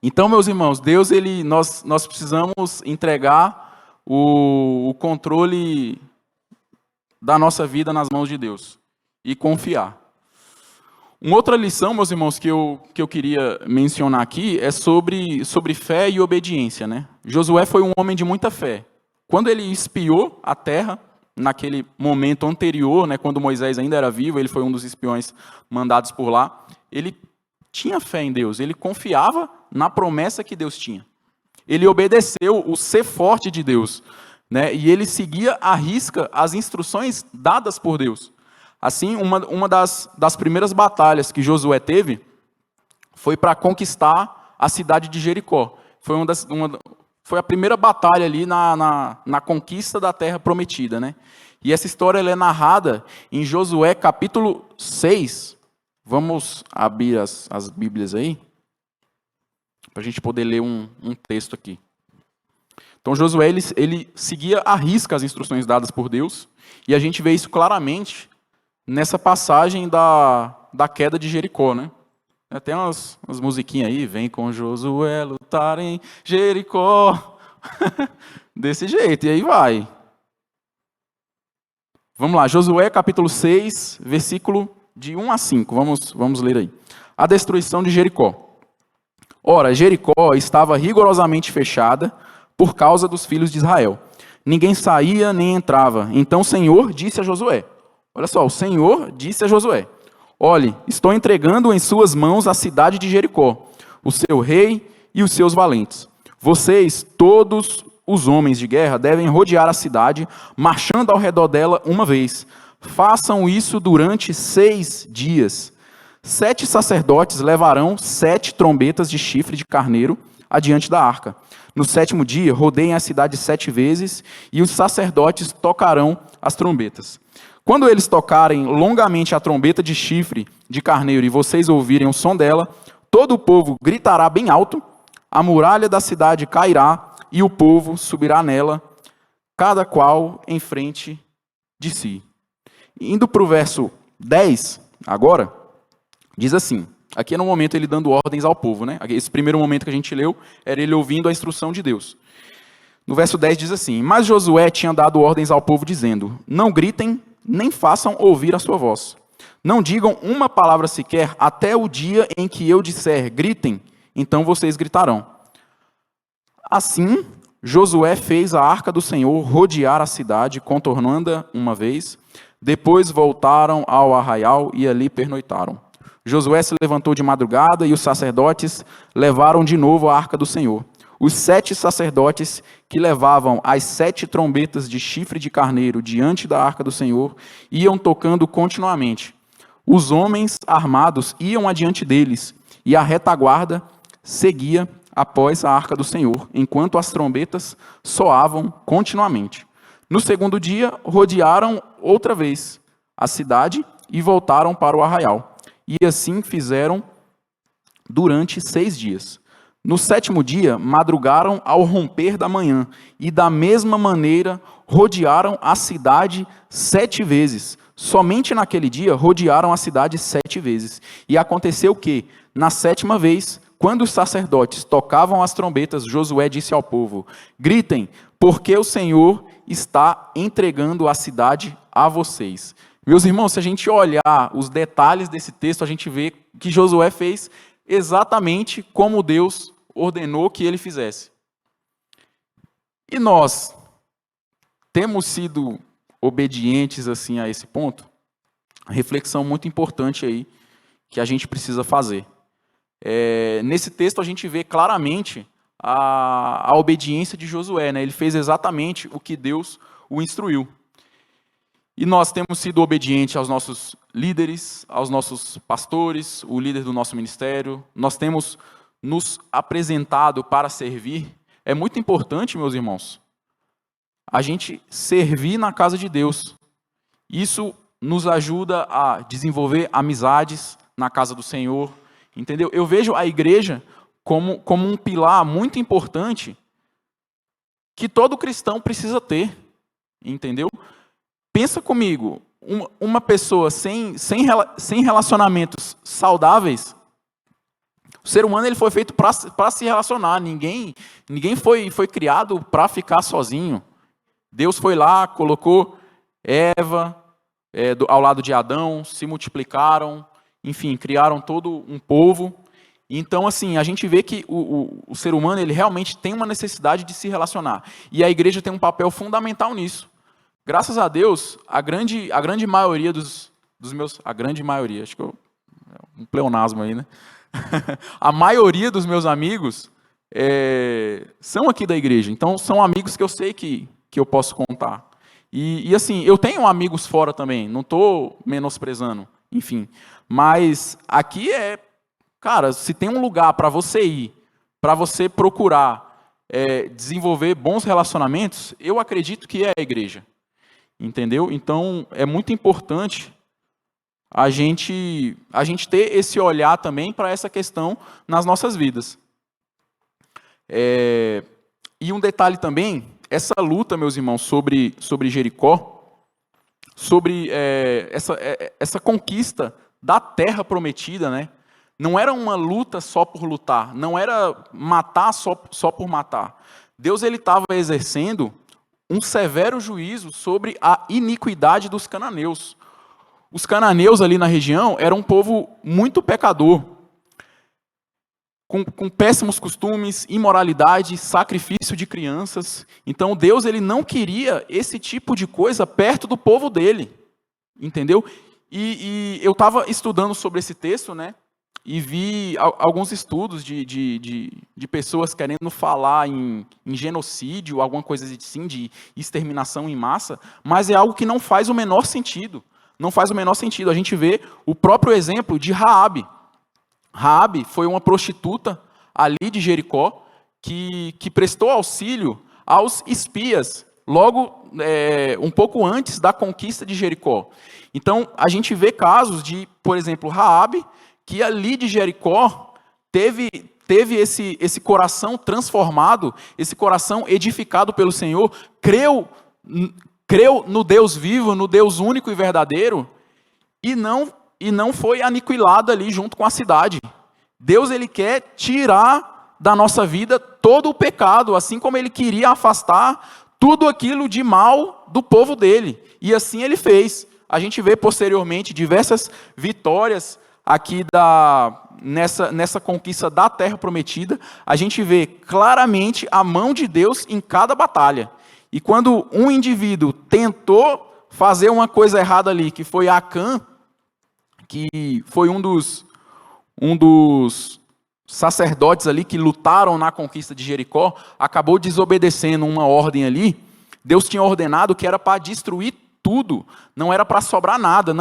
Então, meus irmãos, Deus, nós precisamos entregar o controle da nossa vida nas mãos de Deus e confiar. Uma outra lição, meus irmãos, que eu queria mencionar aqui é sobre fé e obediência, né? Josué foi um homem de muita fé. Quando ele espiou a terra, naquele momento anterior, né, quando Moisés ainda era vivo, ele foi um dos espiões mandados por lá, ele tinha fé em Deus, ele confiava na promessa que Deus tinha. Ele obedeceu o ser forte de Deus, né, e ele seguia à risca as instruções dadas por Deus. Assim, uma das primeiras batalhas que Josué teve foi para conquistar a cidade de Jericó. Foi a primeira batalha ali na conquista da terra prometida, né? E essa história ela é narrada em Josué capítulo 6. Vamos abrir as Bíblias aí, para a gente poder ler um texto aqui. Então Josué ele seguia à risca as instruções dadas por Deus, e a gente vê isso claramente nessa passagem da queda de Jericó, né? Tem umas musiquinhas aí, vem com Josué lutar em Jericó, desse jeito, e aí vai. Vamos lá, Josué capítulo 6, versículo de 1 a 5, vamos ler aí. A destruição de Jericó. Ora, Jericó estava rigorosamente fechada por causa dos filhos de Israel. Ninguém saía nem entrava. Então o Senhor disse a Josué, olha só, o Senhor disse a Josué, olhe, estou entregando em suas mãos a cidade de Jericó, o seu rei e os seus valentes. Vocês, todos os homens de guerra, devem rodear a cidade, marchando ao redor dela uma vez. Façam isso durante 6 dias. 7 sacerdotes levarão 7 trombetas de chifre de carneiro adiante da arca. No 7º dia, rodeiem a cidade 7 vezes, e os sacerdotes tocarão as trombetas. Quando eles tocarem longamente a trombeta de chifre de carneiro e vocês ouvirem o som dela, todo o povo gritará bem alto, a muralha da cidade cairá e o povo subirá nela, cada qual em frente de si. Indo para o verso 10, agora, diz assim, aqui é no momento ele dando ordens ao povo, né? Esse primeiro momento que a gente leu era ele ouvindo a instrução de Deus. No verso 10 diz assim, mas Josué tinha dado ordens ao povo dizendo, não gritem, nem façam ouvir a sua voz. Não digam uma palavra sequer até o dia em que eu disser gritem, então vocês gritarão. Assim, Josué fez a arca do Senhor rodear a cidade, contornando-a uma vez. Depois voltaram ao arraial e ali pernoitaram. Josué se levantou de madrugada e os sacerdotes levaram de novo a arca do Senhor. Os 7 sacerdotes que levavam as 7 trombetas de chifre de carneiro diante da arca do Senhor iam tocando continuamente. Os homens armados iam adiante deles e a retaguarda seguia após a arca do Senhor, enquanto as trombetas soavam continuamente. No 2º dia, rodearam outra vez a cidade e voltaram para o arraial. E assim fizeram durante 6 dias. No 7º dia, madrugaram ao romper da manhã, e da mesma maneira rodearam a cidade 7 vezes. Somente naquele dia rodearam a cidade 7 vezes. E aconteceu que, na 7ª vez, quando os sacerdotes tocavam as trombetas, Josué disse ao povo, gritem, porque o Senhor está entregando a cidade a vocês. Meus irmãos, se a gente olhar os detalhes desse texto, a gente vê que Josué fez exatamente como Deus ordenou que ele fizesse. E nós temos sido obedientes assim a esse ponto? Reflexão muito importante aí que a gente precisa fazer. Nesse texto a gente vê claramente a obediência de Josué, né? Ele fez exatamente o que Deus o instruiu. E nós temos sido obedientes aos nossos líderes, aos nossos pastores, o líder do nosso ministério. Nós temos nos apresentado para servir. É muito importante, meus irmãos, a gente servir na casa de Deus. Isso nos ajuda a desenvolver amizades na casa do Senhor, entendeu? Eu vejo a igreja como um pilar muito importante que todo cristão precisa ter, entendeu? Pensa comigo, uma pessoa sem relacionamentos saudáveis, o ser humano ele foi feito para se relacionar, ninguém foi criado para ficar sozinho. Deus foi lá, colocou Eva ao lado de Adão, se multiplicaram, enfim, criaram todo um povo. Então, assim, a gente vê que o ser humano ele realmente tem uma necessidade de se relacionar. E a igreja tem um papel fundamental nisso. Graças a Deus, a grande maioria dos meus... A grande maioria, acho que é um pleonasmo aí, né? A maioria dos meus amigos são aqui da igreja. Então, são amigos que eu sei que eu posso contar. E assim, eu tenho amigos fora também. Não estou menosprezando, enfim. Mas aqui cara, se tem um lugar para você ir, para você procurar desenvolver bons relacionamentos, eu acredito que é a igreja. Entendeu? Então, é muito importante a gente ter esse olhar também para essa questão nas nossas vidas. E um detalhe também, essa luta, meus irmãos, sobre Jericó, sobre essa conquista da terra prometida, né? Não era uma luta só por lutar, não era matar só por matar. Deus estava exercendo um severo juízo sobre a iniquidade dos cananeus. Os cananeus ali na região eram um povo muito pecador, com péssimos costumes, imoralidade, sacrifício de crianças. Então Deus ele não queria esse tipo de coisa perto do povo dele, entendeu? E eu estava estudando sobre esse texto, né? e vi alguns estudos de pessoas querendo falar em genocídio, alguma coisa assim, de exterminação em massa, mas é algo que não faz o menor sentido. Não faz o menor sentido. A gente vê o próprio exemplo de Raabe. Raabe foi uma prostituta ali de Jericó que prestou auxílio aos espias, logo um pouco antes da conquista de Jericó. Então, a gente vê casos de, por exemplo, Raabe, que ali de Jericó teve esse coração transformado, esse coração edificado pelo Senhor, creu no Deus vivo, no Deus único e verdadeiro, e não foi aniquilado ali junto com a cidade. Deus, ele quer tirar da nossa vida todo o pecado, assim como ele queria afastar tudo aquilo de mal do povo dele. E assim ele fez. A gente vê posteriormente diversas vitórias aqui nessa conquista da Terra Prometida. A gente vê claramente a mão de Deus em cada batalha. E quando um indivíduo tentou fazer uma coisa errada ali, que foi Acã, que foi um dos sacerdotes ali que lutaram na conquista de Jericó, acabou desobedecendo uma ordem ali. Deus tinha ordenado que era para destruir tudo, não era para sobrar nada,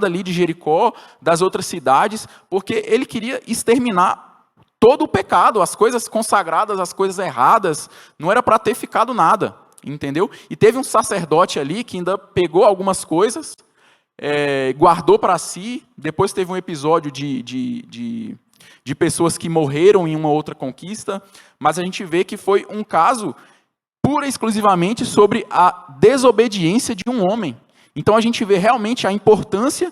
ali de Jericó, das outras cidades, porque ele queria exterminar todo o pecado, as coisas consagradas, as coisas erradas, não era para ter ficado nada, entendeu? E teve um sacerdote ali que ainda pegou algumas coisas, guardou para si. Depois teve um episódio de pessoas que morreram em uma outra conquista, mas a gente vê que foi um caso pura e exclusivamente sobre a desobediência de um homem. Então a gente vê realmente a importância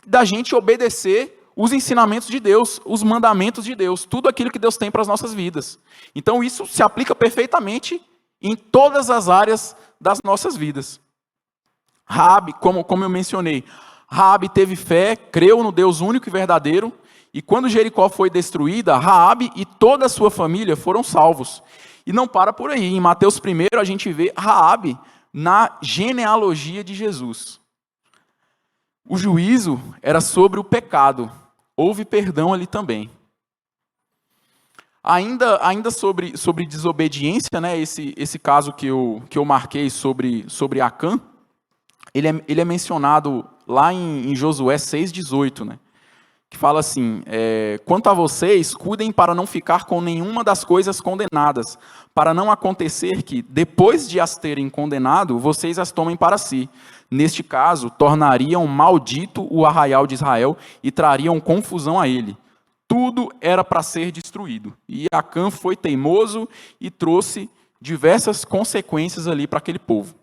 da gente obedecer os ensinamentos de Deus, os mandamentos de Deus, tudo aquilo que Deus tem para as nossas vidas. Então isso se aplica perfeitamente em todas as áreas das nossas vidas. Raabe, como eu mencionei, Raabe teve fé, creu no Deus único e verdadeiro, e quando Jericó foi destruída, Raabe e toda a sua família foram salvos. E não para por aí. Em Mateus 1 a gente vê Raabe na genealogia de Jesus. O juízo era sobre o pecado. Houve perdão ali também. Ainda sobre desobediência, né, esse caso que eu marquei sobre Acã, ele é mencionado lá em Josué 6,18, né? Que fala assim, quanto a vocês, cuidem para não ficar com nenhuma das coisas condenadas, para não acontecer que, depois de as terem condenado, vocês as tomem para si. Neste caso, tornariam maldito o arraial de Israel e trariam confusão a ele. Tudo era para ser destruído. E Acã foi teimoso e trouxe diversas consequências ali para aquele povo.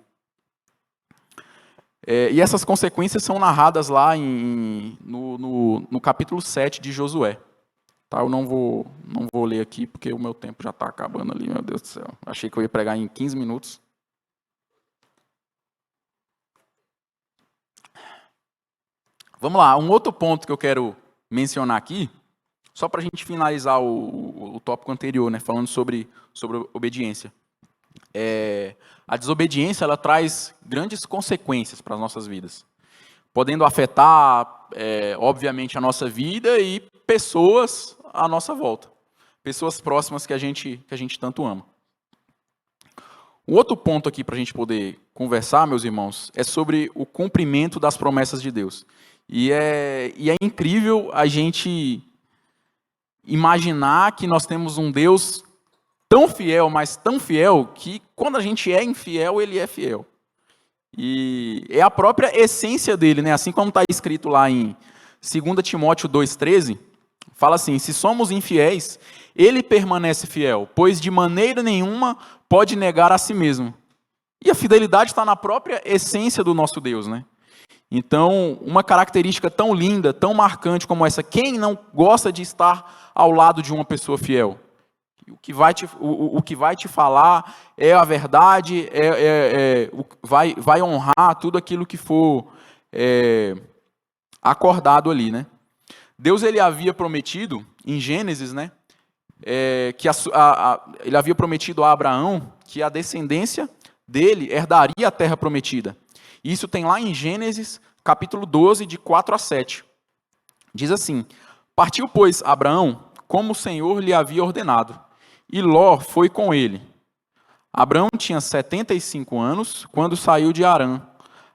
E essas consequências são narradas lá no capítulo 7 de Josué. Tá, eu não vou ler aqui, porque o meu tempo já está acabando ali, meu Deus do céu. Achei que eu ia pregar em 15 minutos. Vamos lá, um outro ponto que eu quero mencionar aqui, só para a gente finalizar o tópico anterior, né, falando sobre obediência. A desobediência, ela traz grandes consequências para as nossas vidas, podendo afetar, obviamente, a nossa vida e pessoas à nossa volta, pessoas próximas que a gente tanto ama. Um outro ponto aqui para a gente poder conversar, meus irmãos, é sobre o cumprimento das promessas de Deus. E é incrível a gente imaginar que nós temos um Deus tão fiel, mas tão fiel, que quando a gente é infiel, ele é fiel. E é a própria essência dele, né? Assim como está escrito lá em 2 Timóteo 2,13, fala assim, se somos infiéis, ele permanece fiel, pois de maneira nenhuma pode negar a si mesmo. E a fidelidade está na própria essência do nosso Deus, né? Então, uma característica tão linda, tão marcante como essa, quem não gosta de estar ao lado de uma pessoa fiel? O que vai te falar é a verdade, vai honrar tudo aquilo que for acordado ali, né? Deus, ele havia prometido, em Gênesis, né, que ele havia prometido a Abraão que a descendência dele herdaria a terra prometida. Isso tem lá em Gênesis, capítulo 12, de 4 a 7. Diz assim, Partiu, pois, Abraão, como o Senhor lhe havia ordenado, e Ló foi com ele. Abraão tinha 75 anos quando saiu de Harã.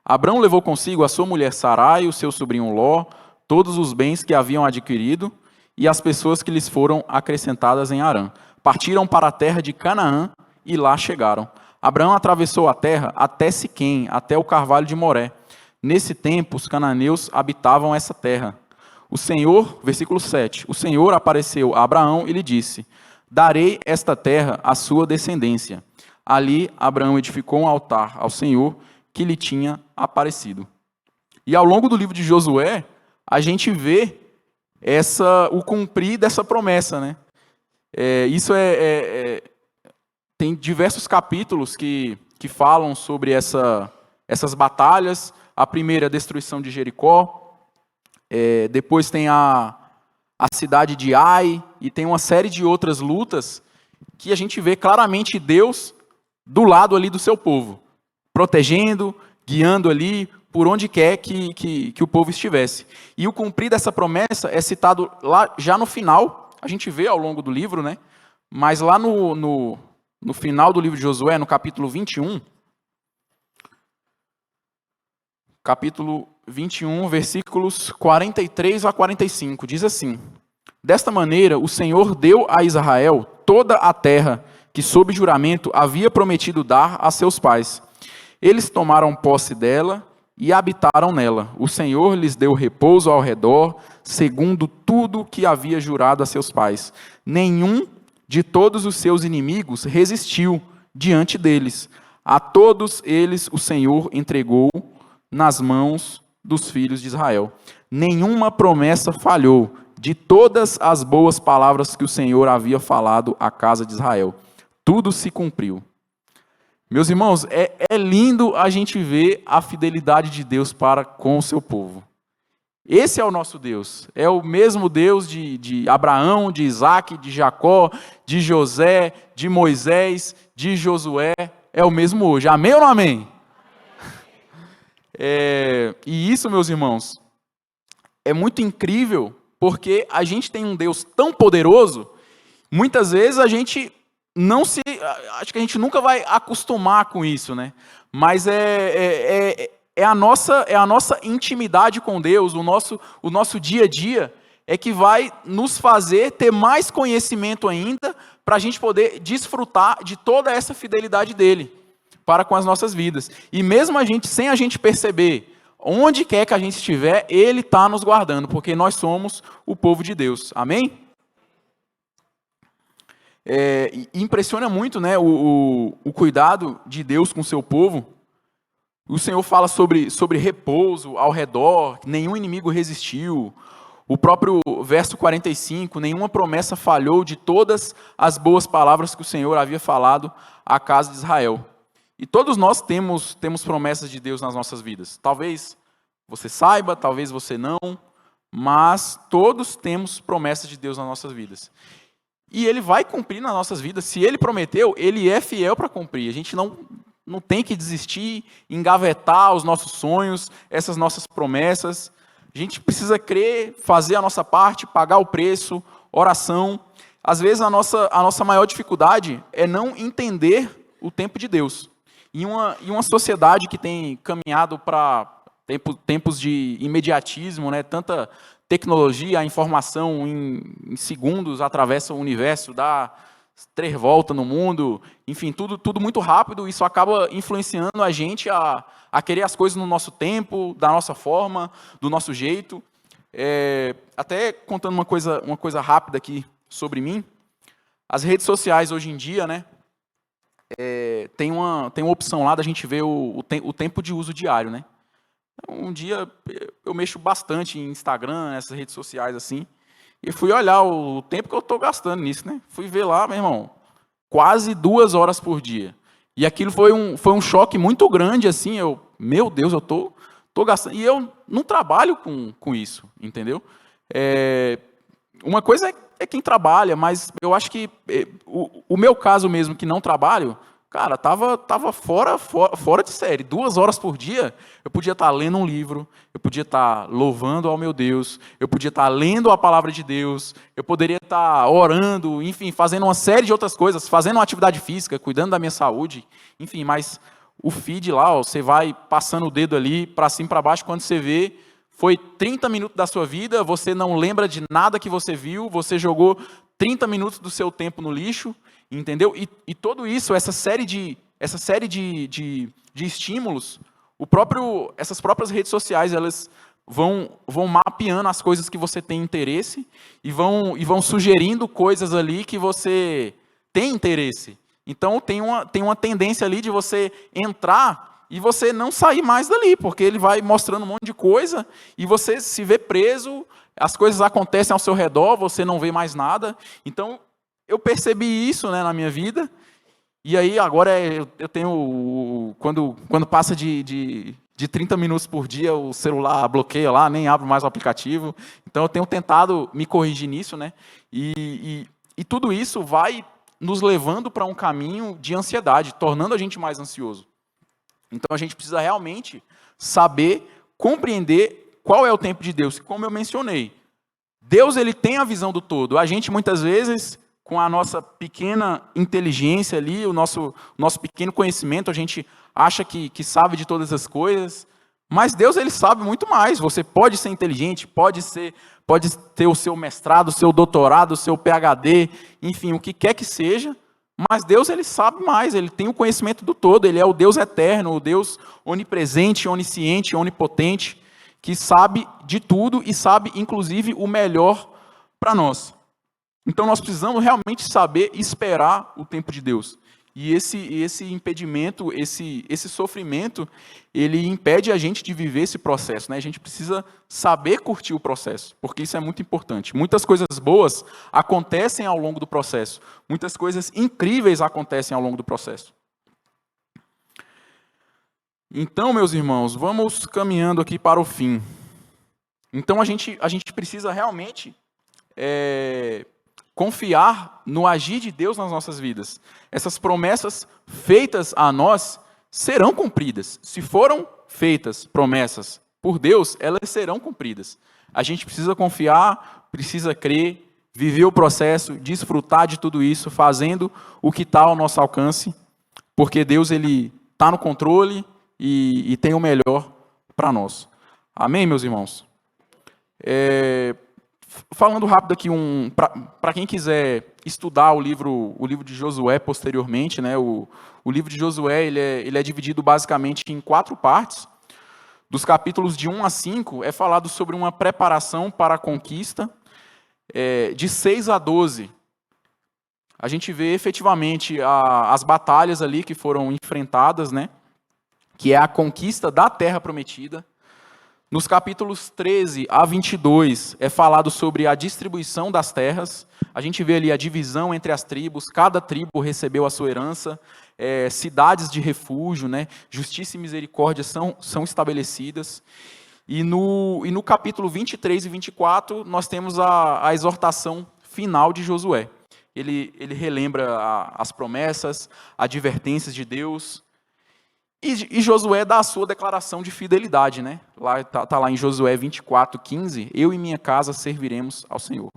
Abraão levou consigo a sua mulher Sarai, o seu sobrinho Ló, todos os bens que haviam adquirido e as pessoas que lhes foram acrescentadas em Harã. Partiram para a terra de Canaã e lá chegaram. Abraão atravessou a terra até Siquém, até o carvalho de Moré. Nesse tempo, os cananeus habitavam essa terra. O Senhor, versículo 7, o Senhor apareceu a Abraão e lhe disse: darei esta terra à sua descendência. Ali, Abraão edificou um altar ao Senhor que lhe tinha aparecido. E ao longo do livro de Josué, a gente vê o cumprir dessa promessa, né? Tem diversos capítulos que falam sobre essas batalhas. A primeira, a destruição de Jericó. Depois tem a cidade de Ai, e tem uma série de outras lutas que a gente vê claramente Deus do lado ali do seu povo, protegendo, guiando ali por onde quer que o povo estivesse. E o cumprir dessa promessa é citado lá já no final, a gente vê ao longo do livro, né? Mas lá no final do livro de Josué, no capítulo 21, versículos 43 a 45, diz assim: desta maneira, o Senhor deu a Israel toda a terra que, sob juramento, havia prometido dar a seus pais. Eles tomaram posse dela e habitaram nela. O Senhor lhes deu repouso ao redor, segundo tudo que havia jurado a seus pais. Nenhum de todos os seus inimigos resistiu diante deles. A todos eles o Senhor entregou nas mãos dos filhos de Israel. Nenhuma promessa falhou de todas as boas palavras que o Senhor havia falado à casa de Israel. Tudo se cumpriu. Meus irmãos, é lindo a gente ver a fidelidade de Deus para com o seu povo. Esse é o nosso Deus. É o mesmo Deus de Abraão, de Isaac, de Jacó, de José, de Moisés, de Josué. É o mesmo hoje. Amém ou não amém? E isso, meus irmãos, é muito incrível, porque a gente tem um Deus tão poderoso, muitas vezes a gente acho que a gente nunca vai acostumar com isso, né? Mas é a nossa intimidade com Deus, o nosso dia a dia, é que vai nos fazer ter mais conhecimento ainda, para a gente poder desfrutar de toda essa fidelidade dele para com as nossas vidas. E mesmo sem a gente perceber, onde quer que a gente estiver, ele está nos guardando, porque nós somos o povo de Deus. Amém? Impressiona muito, né, o cuidado de Deus com o seu povo. O Senhor fala sobre repouso ao redor, nenhum inimigo resistiu. O próprio verso 45, nenhuma promessa falhou de todas as boas palavras que o Senhor havia falado à casa de Israel. E todos nós temos promessas de Deus nas nossas vidas. Talvez você saiba, talvez você não, mas todos temos promessas de Deus nas nossas vidas. E ele vai cumprir nas nossas vidas. Se ele prometeu, ele é fiel para cumprir. A gente não tem que desistir, engavetar os nossos sonhos, essas nossas promessas. A gente precisa crer, fazer a nossa parte, pagar o preço, oração. Às vezes a nossa maior dificuldade é não entender o tempo de Deus. Em uma sociedade que tem caminhado para tempos de imediatismo, né? Tanta tecnologia, a informação em segundos atravessa o universo, dá 3 voltas no mundo, enfim, tudo muito rápido. Isso acaba influenciando a gente a querer as coisas no nosso tempo, da nossa forma, do nosso jeito. Até contando uma coisa rápida aqui sobre mim, as redes sociais hoje em dia, né, tem uma opção lá da gente ver o tempo de uso diário, né? Um dia eu mexo bastante em Instagram, nessas redes sociais assim, e fui olhar o tempo que eu estou gastando nisso, né? Fui ver lá, meu irmão, quase 2 horas por dia. E aquilo foi um choque muito grande, assim, meu Deus, eu tô gastando. E eu não trabalho com isso, entendeu? Uma coisa é quem trabalha, mas eu acho que o meu caso mesmo, que não trabalho, cara, tava fora de série. 2 horas por dia, eu podia estar lendo um livro, eu podia estar louvando ao meu Deus, eu podia estar lendo a palavra de Deus, eu poderia estar orando, enfim, fazendo uma série de outras coisas, fazendo uma atividade física, cuidando da minha saúde, enfim, mas o feed lá, ó, você vai passando o dedo ali, para cima e para baixo, quando você vê, foi 30 minutos da sua vida, você não lembra de nada que você viu, você jogou 30 minutos do seu tempo no lixo, entendeu? E tudo isso, essa série de estímulos, essas próprias redes sociais, elas vão mapeando as coisas que você tem interesse e vão sugerindo coisas ali que você tem interesse. Então, tem uma tendência ali de você entrar e você não sair mais dali, porque ele vai mostrando um monte de coisa e você se vê preso, as coisas acontecem ao seu redor, você não vê mais nada. Então, eu percebi isso, né, na minha vida, e aí agora eu tenho, quando passa de 30 minutos por dia, o celular bloqueia lá, nem abro mais o aplicativo. Então, eu tenho tentado me corrigir nisso, né, e tudo isso vai nos levando para um caminho de ansiedade, tornando a gente mais ansioso. Então, a gente precisa realmente saber, compreender qual é o tempo de Deus. Como eu mencionei, Deus, ele tem a visão do todo. A gente, muitas vezes, com a nossa pequena inteligência ali, o nosso pequeno conhecimento, a gente acha que sabe de todas as coisas, mas Deus, ele sabe muito mais. Você pode ser inteligente, pode ter o seu mestrado, o seu doutorado, o seu PhD, enfim, o que quer que seja, mas Deus, ele sabe mais, ele tem o conhecimento do todo, ele é o Deus eterno, o Deus onipresente, onisciente, onipotente, que sabe de tudo e sabe, inclusive, o melhor para nós. Então, nós precisamos realmente saber esperar o tempo de Deus. E esse impedimento, esse sofrimento, ele impede a gente de viver esse processo, né? A gente precisa saber curtir o processo, porque isso é muito importante. Muitas coisas boas acontecem ao longo do processo. Muitas coisas incríveis acontecem ao longo do processo. Então, meus irmãos, vamos caminhando aqui para o fim. Então, a gente precisa realmente confiar no agir de Deus nas nossas vidas. Essas promessas feitas a nós serão cumpridas. Se foram feitas promessas por Deus, elas serão cumpridas. A gente precisa confiar, precisa crer, viver o processo, desfrutar de tudo isso, fazendo o que está ao nosso alcance, porque Deus, ele está no controle e tem o melhor para nós. Amém, meus irmãos? Falando rápido aqui, para quem quiser estudar o livro de Josué posteriormente, né, o livro de Josué ele é dividido basicamente em 4 partes. Dos capítulos de 1 a 5 é falado sobre uma preparação para a conquista. De 6 a 12, a gente vê efetivamente as batalhas ali que foram enfrentadas, né, que é a conquista da terra prometida. Nos capítulos 13 a 22, é falado sobre a distribuição das terras. A gente vê ali a divisão entre as tribos, cada tribo recebeu a sua herança, cidades de refúgio, né? Justiça e misericórdia são estabelecidas. E no capítulo 23 e 24, nós temos a exortação final de Josué. Ele relembra as promessas, advertências de Deus. E Josué dá a sua declaração de fidelidade, né? Tá lá em Josué 24:15, eu e minha casa serviremos ao Senhor.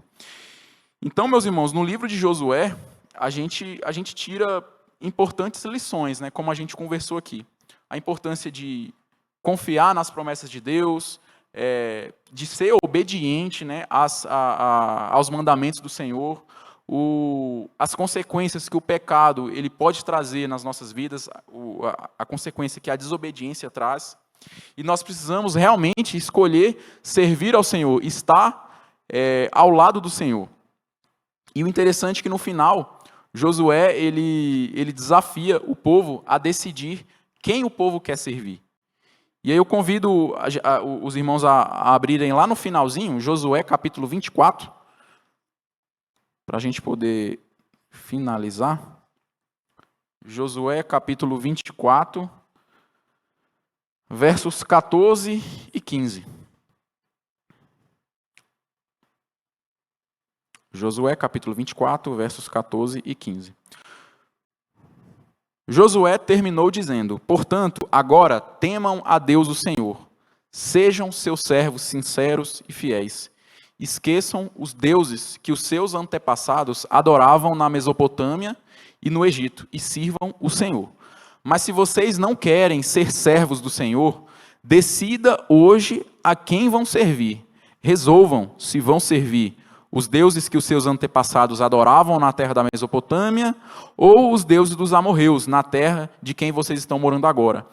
Então, meus irmãos, no livro de Josué, a gente tira importantes lições, né? Como a gente conversou aqui. A importância de confiar nas promessas de Deus, de ser obediente, né, aos mandamentos do Senhor, as consequências que o pecado ele pode trazer nas nossas vidas, a consequência que a desobediência traz, e nós precisamos realmente escolher servir ao Senhor, estar ao lado do Senhor. E o interessante é que no final, Josué ele desafia o povo a decidir quem o povo quer servir. E aí eu convido os irmãos a abrirem lá no finalzinho, Josué capítulo 24, para a gente poder finalizar. Josué capítulo 24, versos 14 e 15. Josué capítulo 24, versos 14 e 15. Josué terminou dizendo: portanto, agora temam a Deus o Senhor, sejam seus servos sinceros e fiéis. Esqueçam os deuses que os seus antepassados adoravam na Mesopotâmia e no Egito, e sirvam o Senhor. Mas se vocês não querem ser servos do Senhor, decida hoje a quem vão servir. Resolvam se vão servir os deuses que os seus antepassados adoravam na terra da Mesopotâmia, ou os deuses dos amorreus, na terra de quem vocês estão morando agora.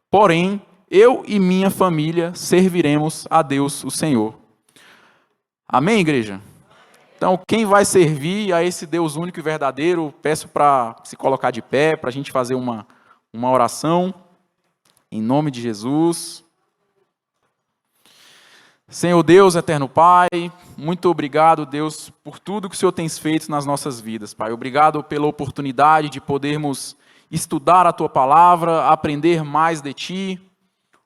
Porém, eu e minha família serviremos a Deus, o Senhor. Amém, igreja? Então, quem vai servir a esse Deus único e verdadeiro, peço para se colocar de pé, para a gente fazer uma oração, em nome de Jesus. Senhor Deus, eterno Pai, muito obrigado, Deus, por tudo que o Senhor tem feito nas nossas vidas, Pai. Obrigado pela oportunidade de podermos estudar a Tua palavra, aprender mais de Ti.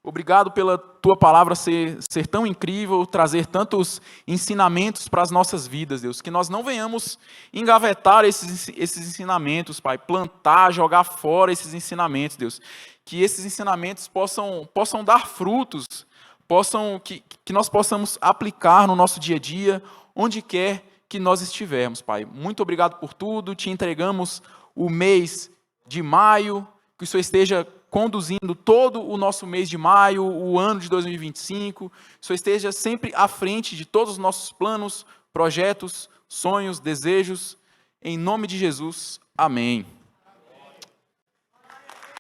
Obrigado pela Tua palavra ser tão incrível, trazer tantos ensinamentos para as nossas vidas, Deus. Que nós não venhamos engavetar esses ensinamentos, Pai. Plantar, jogar fora esses ensinamentos, Deus. Que esses ensinamentos possam dar frutos, que nós possamos aplicar no nosso dia a dia, onde quer que nós estivermos, Pai. Muito obrigado por tudo, te entregamos o mês de maio, que o Senhor esteja conduzindo todo o nosso mês de maio, o ano de 2025, que o Senhor esteja sempre à frente de todos os nossos planos, projetos, sonhos, desejos, em nome de Jesus, amém.